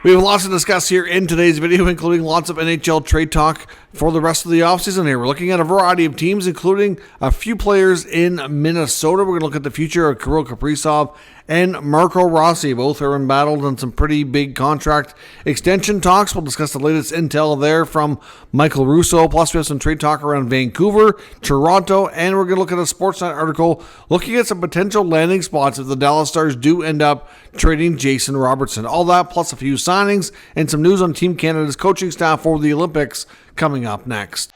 We have lots to discuss here in today's video, including lots of NHL trade talk for the rest of the offseason here. We're looking at a variety of teams, including a few players in Minnesota. We're going to look at the future of Kirill Kaprizov and Marco Rossi. Both are embattled on some pretty big contract extension talks. We'll discuss the latest intel there from Michael Russo. Plus, we have some trade talk around Vancouver, Toronto, and we're going to look at a Sportsnet article looking at some potential landing spots if the Dallas Stars do end up trading Jason Robertson. All that plus a few signings and some news on Team Canada's coaching staff for the Olympics coming up next.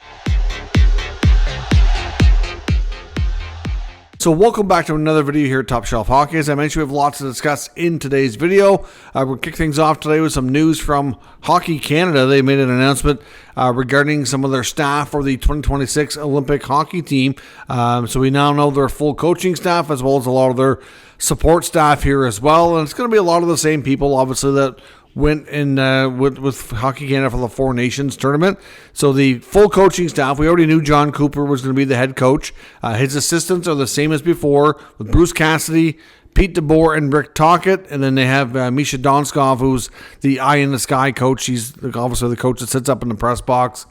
So welcome back to another video here at Top Shelf Hockey. As I mentioned, we have lots to discuss in today's video. We'll kick things off today with some news from Hockey Canada. They made an announcement regarding some of their staff for the 2026 Olympic hockey team. So we now know their full coaching staff as well as a lot of their support staff here as well. And it's going to be a lot of the same people, obviously, that went in with Hockey Canada for the Four Nations tournament. So the full coaching staff, we already knew John Cooper was going to be the head coach. His assistants are the same as before, with Bruce Cassidy, Pete DeBoer, and Rick Tocchet. And then they have Misha Donskov, who's the eye in the sky coach. He's obviously the coach that sits up in the press box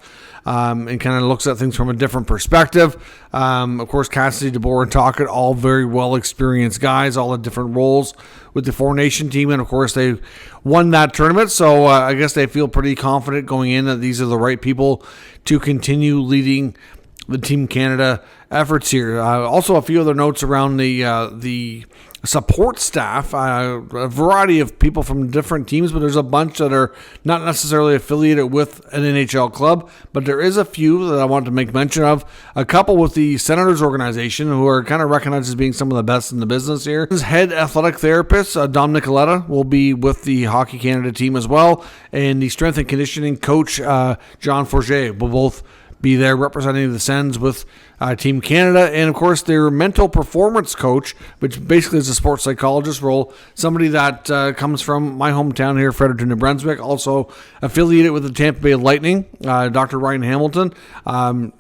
and kind of looks at things from a different perspective. Of course, Cassidy, DeBoer, and Tocchet, all very well-experienced guys, all in different roles with the Four Nation team. And, of course, they won that tournament. So I guess they feel pretty confident going in that these are the right people to continue leading the Team Canada efforts here. Also, a few other notes around the support staff, a variety of people from different teams, but there's a bunch that are not necessarily affiliated with an NHL club, but there is a few that I want to make mention of. A couple with the Senators organization who are kind of recognized as being some of the best in the business here. His head athletic therapist, Dom Nicoletta, will be with the Hockey Canada team as well, and the strength and conditioning coach, John Forget, will both be there representing the Sens with Team Canada. And, of course, their mental performance coach, which basically is a sports psychologist role, somebody that comes from my hometown here, Fredericton, New Brunswick, also affiliated with the Tampa Bay Lightning, Dr. Ryan Hamilton.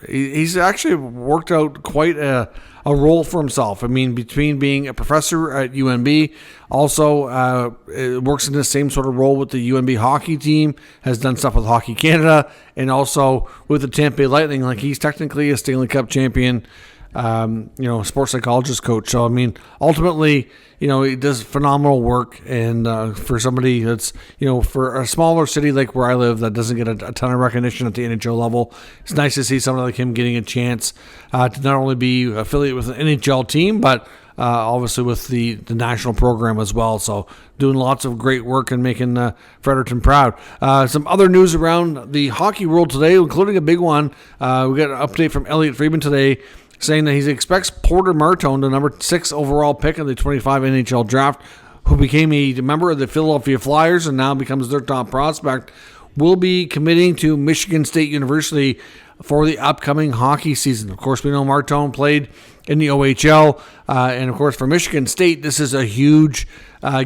He's actually worked out quite a role for himself. I mean, between being a professor at UNB, also works in the same sort of role with the UNB hockey team, has done stuff with Hockey Canada, and also with the Tampa Bay Lightning. Like, he's technically a Stanley Cup champion, sports psychologist coach. So, I mean, ultimately, he does phenomenal work. And for somebody that's, for a smaller city like where I live that doesn't get a ton of recognition at the NHL level, it's nice to see someone like him getting a chance to not only be affiliated with an NHL team, but obviously with the national program as well. So doing lots of great work and making Fredericton proud. Some other news around the hockey world today, including a big one. We got an update from Elliotte Friedman today saying that he expects Porter Martone, the number 6 overall pick in the 25 NHL draft, who became a member of the Philadelphia Flyers and now becomes their top prospect, will be committing to Michigan State University for the upcoming hockey season. Of course, we know Martone played in the OHL, and of course for Michigan State, this is a huge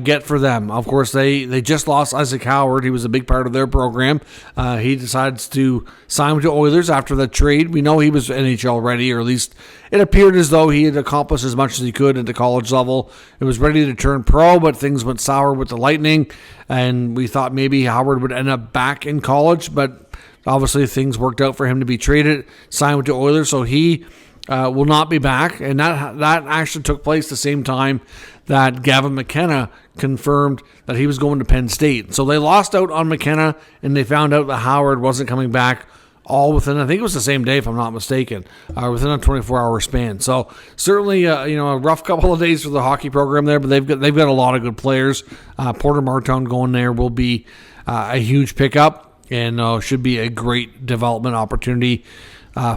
get for them. Of course, they just lost Isaac Howard. He was a big part of their program. He decides to sign with the Oilers after the trade. We know he was NHL ready, or at least it appeared as though he had accomplished as much as he could at the college level. It was ready to turn pro, but things went sour with the Lightning, and we thought maybe Howard would end up back in college, but obviously things worked out for him to be traded, signed with the Oilers, so he will not be back. And that actually took place the same time that Gavin McKenna confirmed that he was going to Penn State. So they lost out on McKenna, and they found out that Howard wasn't coming back all within, I think it was the same day if I'm not mistaken, within a 24-hour span. So certainly a rough couple of days for the hockey program there, but they've got a lot of good players. Porter Martone going there will be a huge pickup, and should be a great development opportunity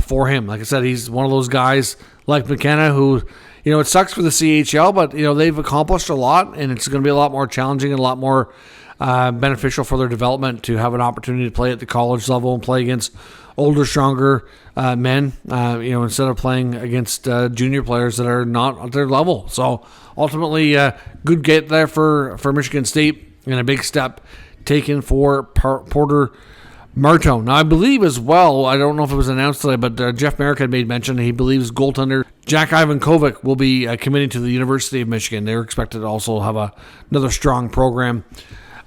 for him. Like I said, he's one of those guys like McKenna who, it sucks for the CHL, but, they've accomplished a lot, and it's going to be a lot more challenging and a lot more beneficial for their development to have an opportunity to play at the college level and play against older, stronger men, instead of playing against junior players that are not at their level. So ultimately, good get there for Michigan State, and a big step taken for Porter Martone. Now, I believe as well, I don't know if it was announced today, but Jeff Merrick had made mention he believes goaltender Jack Ivankovic will be committing to the University of Michigan. They're expected to also have another strong program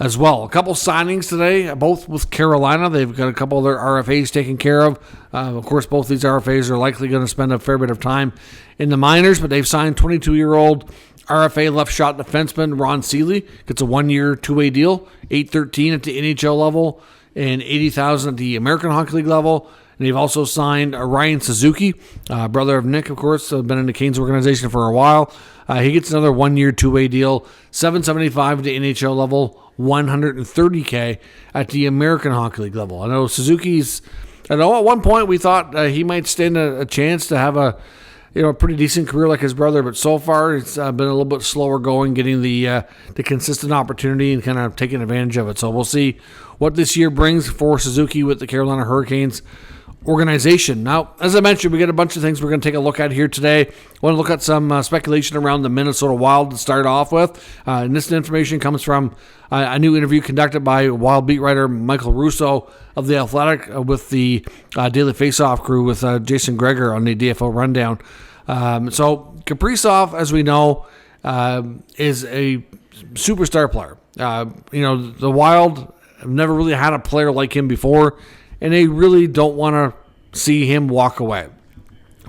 as well. A couple signings today, both with Carolina. They've got a couple of their RFAs taken care of. Of course, both these RFAs are likely going to spend a fair bit of time in the minors, but they've signed 22-year-old RFA left shot defenseman Ron Seeley. Gets a 1-year, 2-way deal, $813 at the NHL level and $80,000 at the American Hockey League level. And they've also signed Ryan Suzuki, brother of Nick, of course, been in the Canes organization for a while. He gets another 1-year, 2-way deal, $775 at the NHL level, $130K at the American Hockey League level. I know Suzuki's. I know at one point we thought he might stand a chance to have a pretty decent career like his brother, but so far it's been a little bit slower going, getting the consistent opportunity and kind of taking advantage of it. So we'll see what this year brings for Suzuki with the Carolina Hurricanes organization. Now, as I mentioned, we got a bunch of things we're going to take a look at here today. I want to look at some speculation around the Minnesota Wild to start off with. And this information comes from a new interview conducted by Wild beat writer Michael Russo of The Athletic with the Daily Faceoff crew with Jason Gregor on the DFO Rundown. So Kaprizov, as we know, is a superstar player. The Wild have never really had a player like him before, and they really don't want to see him walk away.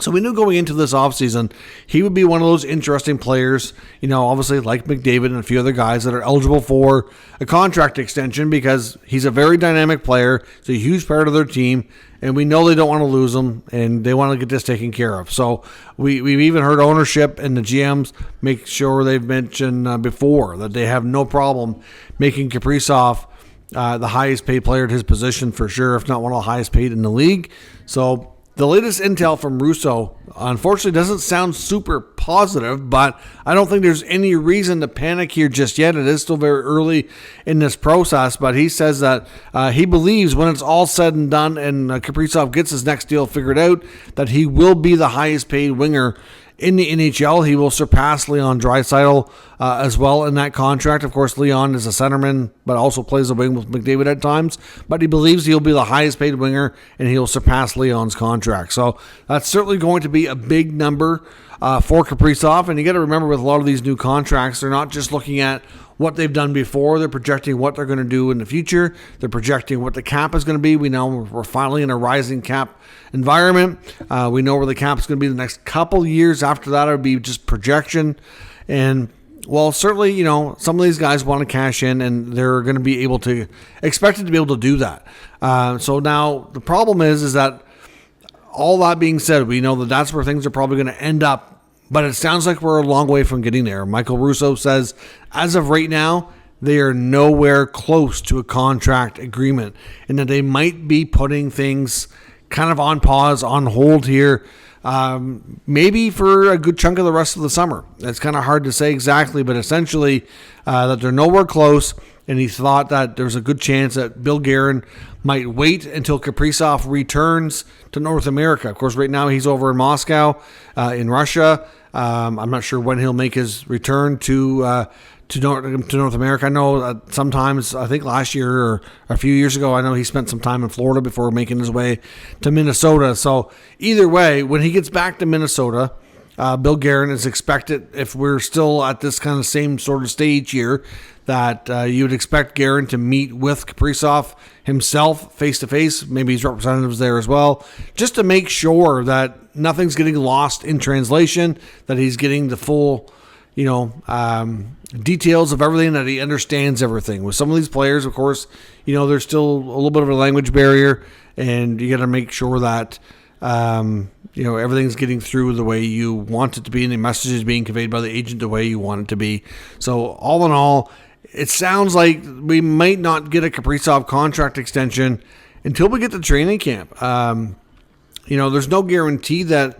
So we knew going into this offseason, he would be one of those interesting players, obviously like McDavid and a few other guys that are eligible for a contract extension because he's a very dynamic player. He's a huge part of their team, and we know they don't want to lose him, and they want to get this taken care of. So we've even heard ownership and the GMs make sure they've mentioned before that they have no problem making Kaprizov the highest paid player at his position for sure, if not one of the highest paid in the league. So the latest intel from Russo, unfortunately, doesn't sound super positive, but I don't think there's any reason to panic here just yet. It is still very early in this process, but he says that he believes when it's all said and done and Kaprizov gets his next deal figured out, that he will be the highest paid winger in the NHL. He will surpass Leon Draisaitl as well in that contract. Of course, Leon is a centerman, but also plays the wing with McDavid at times. But he believes he'll be the highest paid winger, and he'll surpass Leon's contract. So that's certainly going to be a big number for Kaprizov. And you got to remember, with a lot of these new contracts, they're not just looking at what they've done before. They're projecting what they're going to do in the future. They're projecting what the cap is going to be. We know we're finally in a rising cap environment. We know where the cap is going to be the next couple years. After that, it would be just projection. And, well, certainly, some of these guys want to cash in, and they're going to be expected to be able to do that. So now the problem is that all that being said, we know that that's where things are probably going to end up. But it sounds like we're a long way from getting there. Michael Russo says, as of right now, they are nowhere close to a contract agreement, and that they might be putting things kind of on pause, on hold here, maybe for a good chunk of the rest of the summer. It's kind of hard to say exactly, but essentially that they're nowhere close, and he thought that there's a good chance that Bill Guerin might wait until Kaprizov returns to North America. Of course, right now he's over in Moscow, in Russia. I'm not sure when he'll make his return to North America. I know sometimes, I think last year or a few years ago, I know he spent some time in Florida before making his way to Minnesota. So either way, when he gets back to Minnesota, Bill Guerin is expected, if we're still at this kind of same sort of stage here, that you would expect Guerin to meet with Kaprizov himself face-to-face, maybe his representatives there as well, just to make sure that nothing's getting lost in translation, that he's getting the full, details of everything, that he understands everything. With some of these players, of course, there's still a little bit of a language barrier, and you got to make sure that everything's getting through the way you want it to be, and the message is being conveyed by the agent the way you want it to be. So all in all, it sounds like we might not get a Kaprizov contract extension until we get to training camp. There's no guarantee that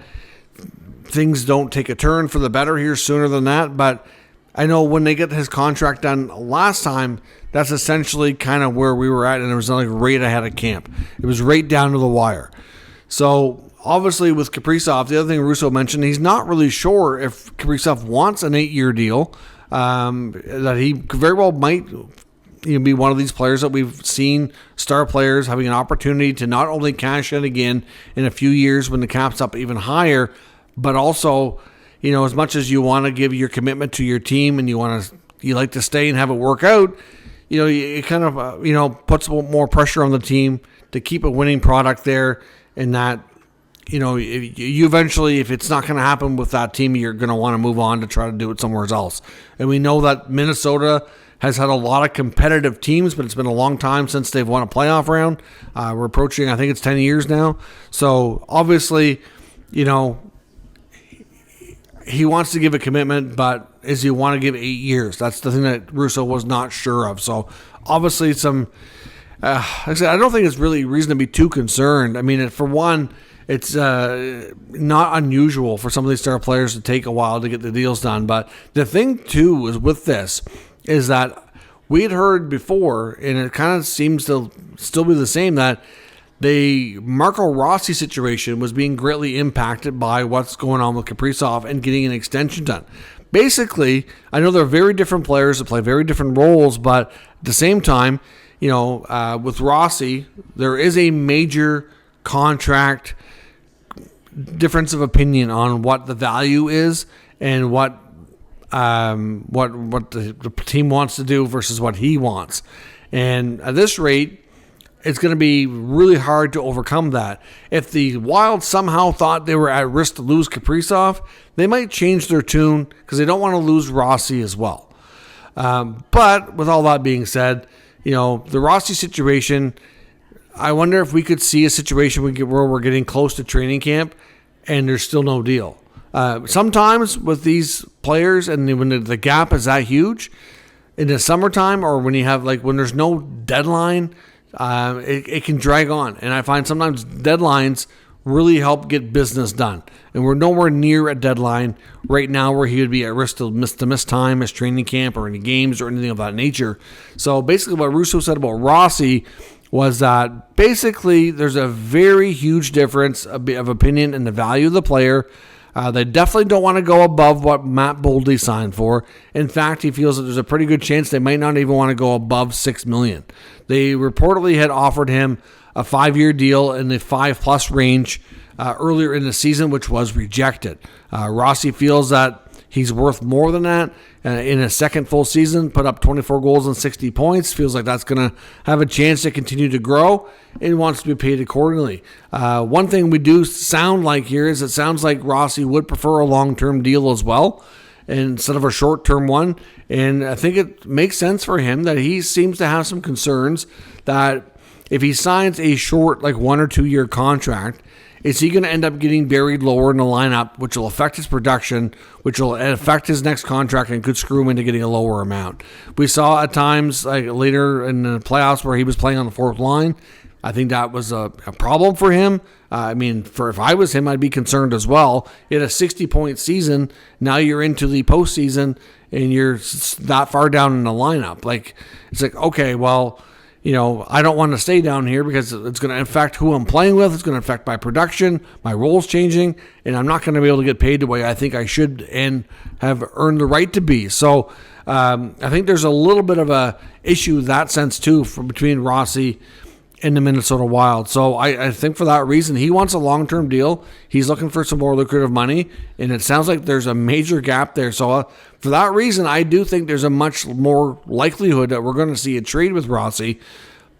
things don't take a turn for the better here sooner than that, but I know when they get his contract done last time, that's essentially kind of where we were at, and it was like right ahead of camp. It was right down to the wire. So obviously with Kaprizov, the other thing Russo mentioned, he's not really sure if Kaprizov wants an 8-year deal, that he very well might be one of these players that we've seen, star players having an opportunity to not only cash in again in a few years when the cap's up even higher, but also, as much as you want to give your commitment to your team and you like to stay and have it work out, it kind of, puts more pressure on the team to keep a winning product there, and that, you eventually, if it's not going to happen with that team, you're going to want to move on to try to do it somewhere else. And we know that Minnesota has had a lot of competitive teams, but it's been a long time since they've won a playoff round. We're approaching, I think it's 10 years now. So obviously, he wants to give a commitment, but does he want to give 8 years? That's the thing that Russo was not sure of. So obviously like I said, I don't think it's really reason to be too concerned. I mean, for one, it's not unusual for some of these star players to take a while to get the deals done. But the thing, too, is with this is that we had heard before, and it kind of seems to still be the same, that the Marco Rossi situation was being greatly impacted by what's going on with Kaprizov and getting an extension done. Basically, I know they're very different players that play very different roles, but at the same time, with Rossi, there is a major contract difference of opinion on what the value is and what the team wants to do versus what he wants. And at this rate, it's going to be really hard to overcome that. If the Wild somehow thought they were at risk to lose Kaprizov, they might change their tune because they don't want to lose Rossi as well. But with all that being said, the Rossi situation, I wonder if we could see a situation where we're getting close to training camp and there's still no deal. Sometimes with these players, and when the gap is that huge in the summertime, or when you have when there's no deadline, it can drag on. And I find sometimes deadlines really help get business done. And we're nowhere near a deadline right now where he would be at risk to miss time, miss training camp, or any games or anything of that nature. So basically what Russo said about Rossi was that basically there's a very huge difference of opinion in the value of the player. They definitely don't want to go above what Matt Boldy signed for. In fact, he feels that there's a pretty good chance they might not even want to go above $6 million. They reportedly had offered him a 5-year deal in the 5+ range earlier in the season, which was rejected. Rossi feels that he's worth more than that. In a second full season, put up 24 goals and 60 points. Feels like that's going to have a chance to continue to grow and wants to be paid accordingly. One thing we do sound like here is it sounds like Rossi would prefer a long-term deal as well instead of a short-term one. And I think it makes sense for him that he seems to have some concerns that if he signs a short, 1 or 2 year contract, is he going to end up getting buried lower in the lineup, which will affect his production, which will affect his next contract and could screw him into getting a lower amount? We saw at times later in the playoffs where he was playing on the fourth line. I think that was a problem for him. If I was him, I'd be concerned as well. You had a 60-point season. Now you're into the postseason and you're that far down in the lineup. It's okay, well, I don't want to stay down here because it's going to affect who I'm playing with. It's going to affect my production, my role's changing, and I'm not going to be able to get paid the way I think I should and have earned the right to be. So I think there's a little bit of a issue in that sense too between Rossi and the Minnesota Wild. So I think for that reason, he wants a long-term deal. He's looking for some more lucrative money, and it sounds like there's a major gap there. So for that reason, I do think there's a much more likelihood that we're going to see a trade with Rossi.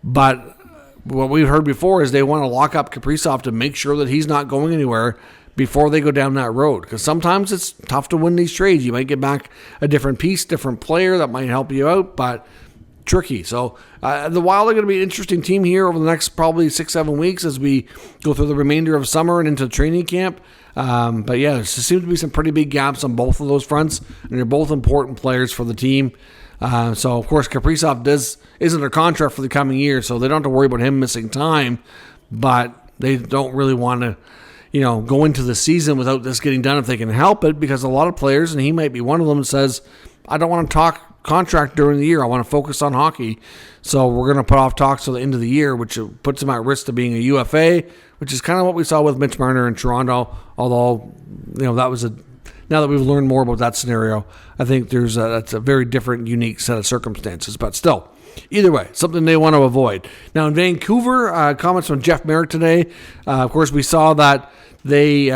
But what we've heard before is they want to lock up Kaprizov to make sure that he's not going anywhere before they go down that road. Because sometimes it's tough to win these trades. You might get back a different piece, different player that might help you out, but tricky. So the Wild are going to be an interesting team here over the next probably 6-7 weeks as we go through the remainder of summer and into training camp. But yeah, there seems to be some pretty big gaps on both of those fronts, and they're both important players for the team. So of course Kaprizov is under contract for the coming year, so they don't have to worry about him missing time, but they don't really want to go into the season without this getting done if they can help it, because a lot of players, and he might be one of them, says, I don't want to talk contract during the year. I want to focus on hockey. So we're going to put off talks till the end of the year, which puts him at risk of being a UFA, which is kind of what we saw with Mitch Marner in Toronto. Although, that was now that we've learned more about that scenario, I think that's a very different, unique set of circumstances. But still, either way, something they want to avoid. Now in Vancouver, comments from Jeff Merrick today. Of course, we saw that they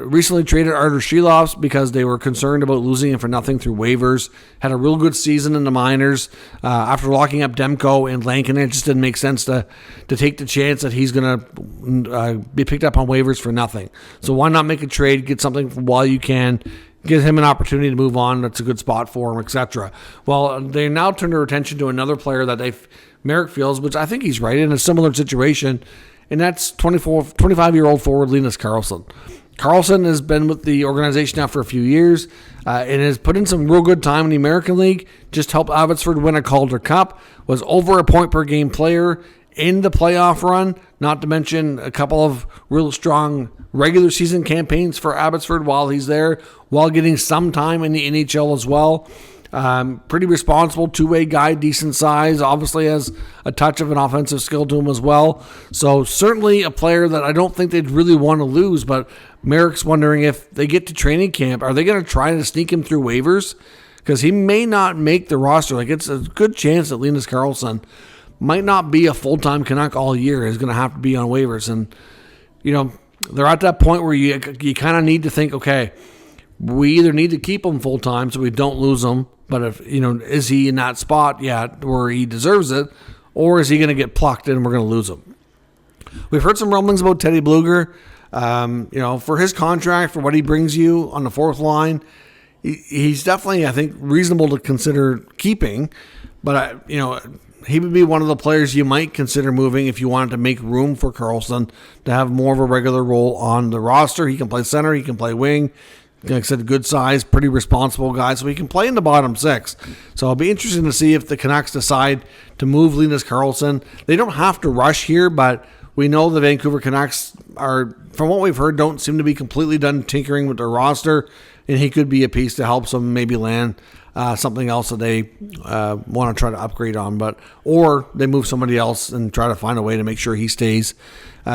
recently traded Artur Shilovs because they were concerned about losing him for nothing through waivers. Had a real good season in the minors. After locking up Demko and Lankin, it just didn't make sense to take the chance that he's going to be picked up on waivers for nothing. So why not make a trade, get something while you can, give him an opportunity to move on. That's a good spot for him, etc. Well, they now turn their attention to another player that Merrick feels, which I think he's right, in a similar situation, and that's 25-year-old forward Linus Karlsson. Karlsson has been with the organization now for a few years and has put in some real good time in the American League, just helped Abbotsford win a Calder Cup, was over a point-per-game player in the playoff run, not to mention a couple of real strong regular season campaigns for Abbotsford while he's there, while getting some time in the NHL as well. Pretty responsible, two-way guy, decent size, obviously has a touch of an offensive skill to him as well. So certainly a player that I don't think they'd really want to lose, but Merrick's wondering if they get to training camp, are they going to try to sneak him through waivers? Because he may not make the roster. Like, it's a good chance that Linus Karlsson might not be a full-time Canuck all year. He's going to have to be on waivers. And, they're at that point where you kind of need to think, okay, we either need to keep him full-time so we don't lose him, but if, is he in that spot yet where he deserves it, or is he going to get plucked and we're going to lose him? We've heard some rumblings about Teddy Bluger. For his contract, for what he brings you on the fourth line, he's definitely, I think, reasonable to consider keeping, but, he would be one of the players you might consider moving if you wanted to make room for Karlsson to have more of a regular role on the roster. He can play center, he can play wing. Like I said, good size, pretty responsible guy, so he can play in the bottom six. So it'll be interesting to see if the Canucks decide to move Linus Karlsson. They don't have to rush here, but we know the Vancouver Canucks are, from what we've heard, don't seem to be completely done tinkering with their roster, and he could be a piece to help them maybe land something else that they want to try to upgrade on, or they move somebody else and try to find a way to make sure he stays.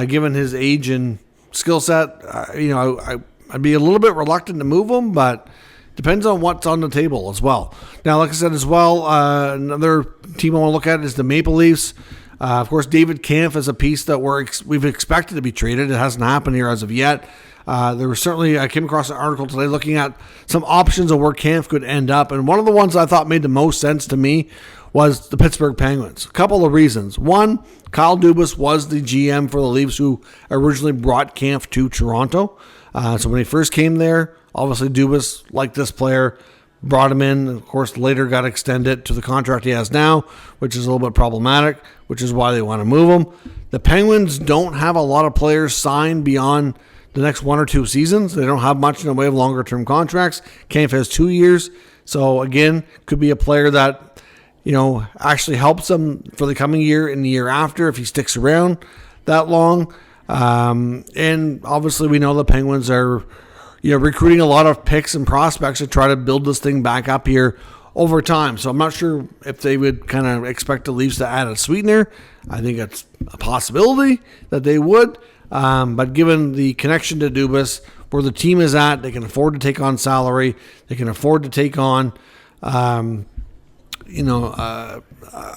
Given his age and skill set, I'd be a little bit reluctant to move him, but depends on what's on the table as well. Now, like I said as well, another team I want to look at is the Maple Leafs. Of course, David Kampf is a piece that we've expected to be traded. It hasn't happened here as of yet. There was certainly, I came across an article today looking at some options of where Kampf could end up, and one of the ones I thought made the most sense to me was the Pittsburgh Penguins. A couple of reasons. One, Kyle Dubas was the GM for the Leafs who originally brought Kampf to Toronto. So when he first came there, obviously Dubas liked this player, brought him in, and of course later got extended to the contract he has now, which is a little bit problematic, which is why they want to move him. The Penguins don't have a lot of players signed beyond the next 1 or 2 seasons. They don't have much in the way of longer-term contracts. Kampf has 2 years. So, again, could be a player that, actually helps them for the coming year and the year after if he sticks around that long. And obviously we know the Penguins are, recruiting a lot of picks and prospects to try to build this thing back up here over time. So I'm not sure if they would kind of expect the Leafs to add a sweetener. I think it's a possibility that they would. But given the connection to Dubas, where the team is at, they can afford to take on salary. They can afford to take on, a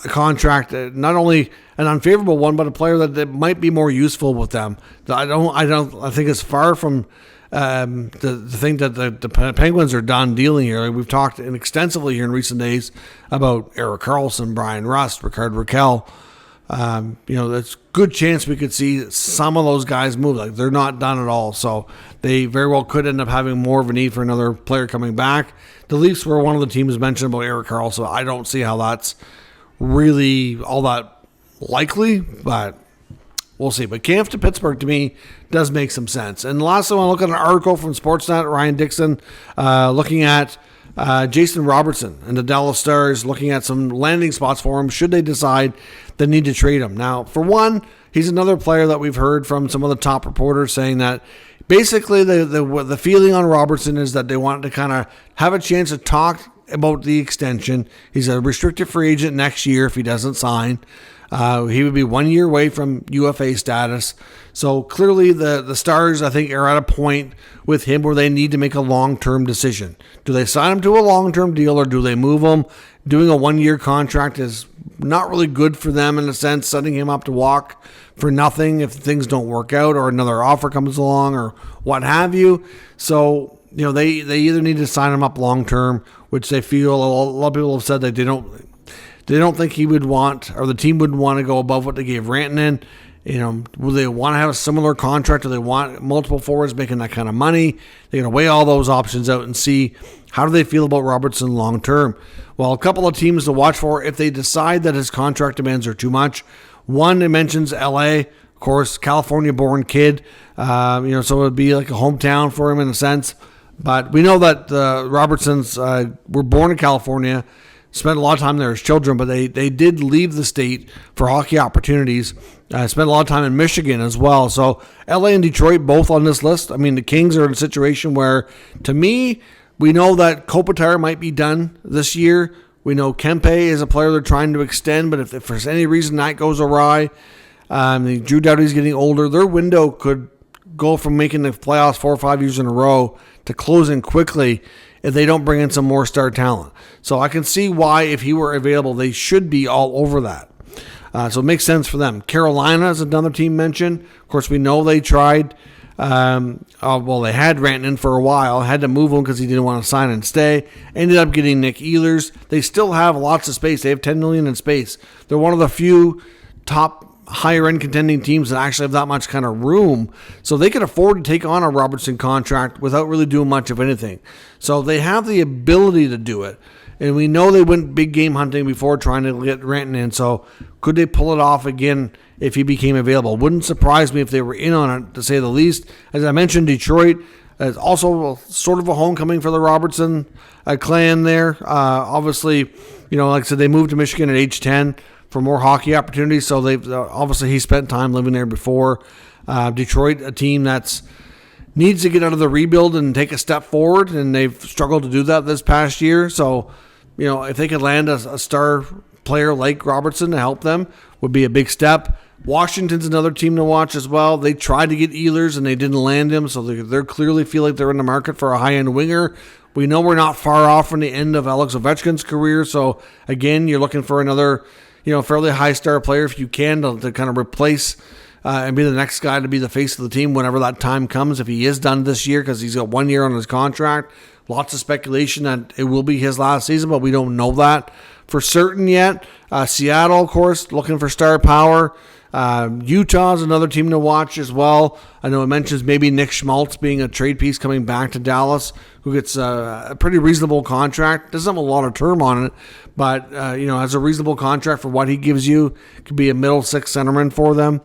contract, not only an unfavorable one, but a player that might be more useful with them. I think it's far from the thing that the Penguins are done dealing here. Like we've talked extensively here in recent days about Erik Karlsson, Brian Rust, Rickard Rakell. There's a good chance we could see some of those guys move. Like they're not done at all. So they very well could end up having more of a need for another player coming back. The Leafs were one of the teams mentioned about Erik Karlsson. I don't see how that's really all that likely, but we'll see. But Kampf to Pittsburgh, to me, does make some sense. And last, I want to look at an article from Sportsnet, Ryan Dixon, looking at Jason Robertson and the Dallas Stars, looking at some landing spots for him should they decide they need to trade him. Now, for one, he's another player that we've heard from some of the top reporters saying that basically the feeling on Robertson is that they want to kind of have a chance to talk about the extension. He's a restricted free agent next year if he doesn't sign. He would be 1 year away from UFA status. So clearly the Stars, I think, are at a point with him where they need to make a long-term decision. Do they sign him to a long-term deal or do they move him doing a 1-year contract is not really good for them in a sense, setting him up to walk for nothing if things don't work out or another offer comes along or what have you. So, they either need to sign him up long term, which they feel, a lot of people have said that they don't think he would want, or the team wouldn't want to go above what they gave Rantanen. Will they want to have a similar contract, or they want multiple forwards making that kind of money? They're going to weigh all those options out and see how do they feel about Robertson long term. Well, a couple of teams to watch for if they decide that his contract demands are too much. One, it mentions LA, of course, California-born kid. So it would be like a hometown for him in a sense. But we know that Robertsons were born in California, spent a lot of time there as children, but they did leave the state for hockey opportunities. Spent a lot of time in Michigan as well. So LA and Detroit both on this list. I mean, the Kings are in a situation where, to me, we know that Kopitar might be done this year. We know Kempe is a player they're trying to extend, but if for any reason that goes awry, Drew Doughty's getting older, their window could go from making the playoffs 4 or 5 years in a row to closing quickly if they don't bring in some more star talent. So I can see why, if he were available, they should be all over that. So it makes sense for them. Carolina is another team mentioned. Of course, we know they tried. They had Rantanen for a while, had to move him because he didn't want to sign and stay. Ended up getting Nick Ehlers. They still have lots of space. They have $10 million in space. They're one of the few top higher-end contending teams that actually have that much kind of room. So they can afford to take on a Robertson contract without really doing much of anything. So they have the ability to do it. And we know they went big game hunting before trying to get Rantanen. So could they pull it off again if he became available? Wouldn't surprise me if they were in on it, to say the least. As I mentioned, Detroit is also sort of a homecoming for the Robertson clan there. Obviously, like I said, they moved to Michigan at age 10 for more hockey opportunities. So they've obviously he spent time living there before. Detroit, a team that's needs to get out of the rebuild and take a step forward, and they've struggled to do that this past year. So, if they could land a star player like Robertson to help them, would be a big step. Washington's another team to watch as well. They tried to get Ehlers and they didn't land him, so they clearly feel like they're in the market for a high-end winger. We know we're not far off from the end of Alex Ovechkin's career, so again, you're looking for another, fairly high-star player if you can to kind of replace and be the next guy to be the face of the team whenever that time comes, if he is done this year, because he's got 1 year on his contract. Lots of speculation that it will be his last season, but we don't know that for certain yet. Seattle, of course, looking for star power. Utah's another team to watch as well. I know it mentions maybe Nick Schmaltz being a trade piece coming back to Dallas, who gets a pretty reasonable contract. Doesn't have a lot of term on it, but has a reasonable contract for what he gives you. Could be a middle six centerman for them.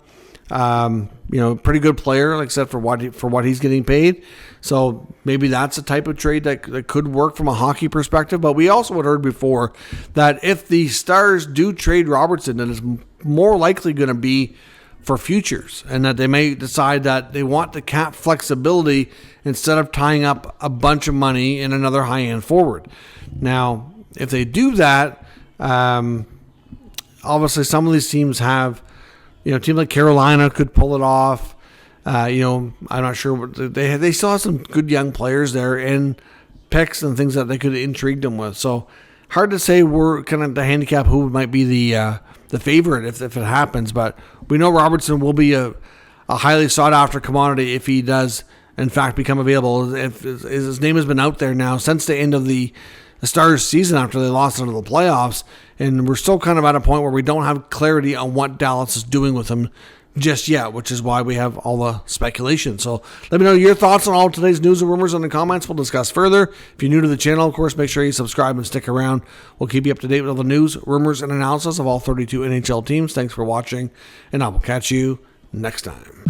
Pretty good player, except for what he's getting paid. So maybe that's a type of trade that could work from a hockey perspective. But we also had heard before that if the Stars do trade Robertson, then it's more likely going to be for futures, and that they may decide that they want the cap flexibility instead of tying up a bunch of money in another high-end forward. Now, if they do that, obviously some of these teams have, a team like Carolina could pull it off. I'm not sure. They still have some good young players there and picks and things that they could intrigue them with. So hard to say. We're kind of the handicap who might be the favorite if it happens. But we know Robertson will be a highly sought after commodity if he does in fact become available. If his name has been out there now since the end of the Stars season after they lost into the playoffs, and we're still kind of at a point where we don't have clarity on what Dallas is doing with him just yet, which is why we have all the speculation. So let me know your thoughts on all today's news and rumors in the comments. We'll discuss further. If you're new to the channel, of course, make sure you subscribe and stick around. We'll keep you up to date with all the news, rumors, and analysis of all 32 NHL teams. Thanks for watching, and I will catch you next time.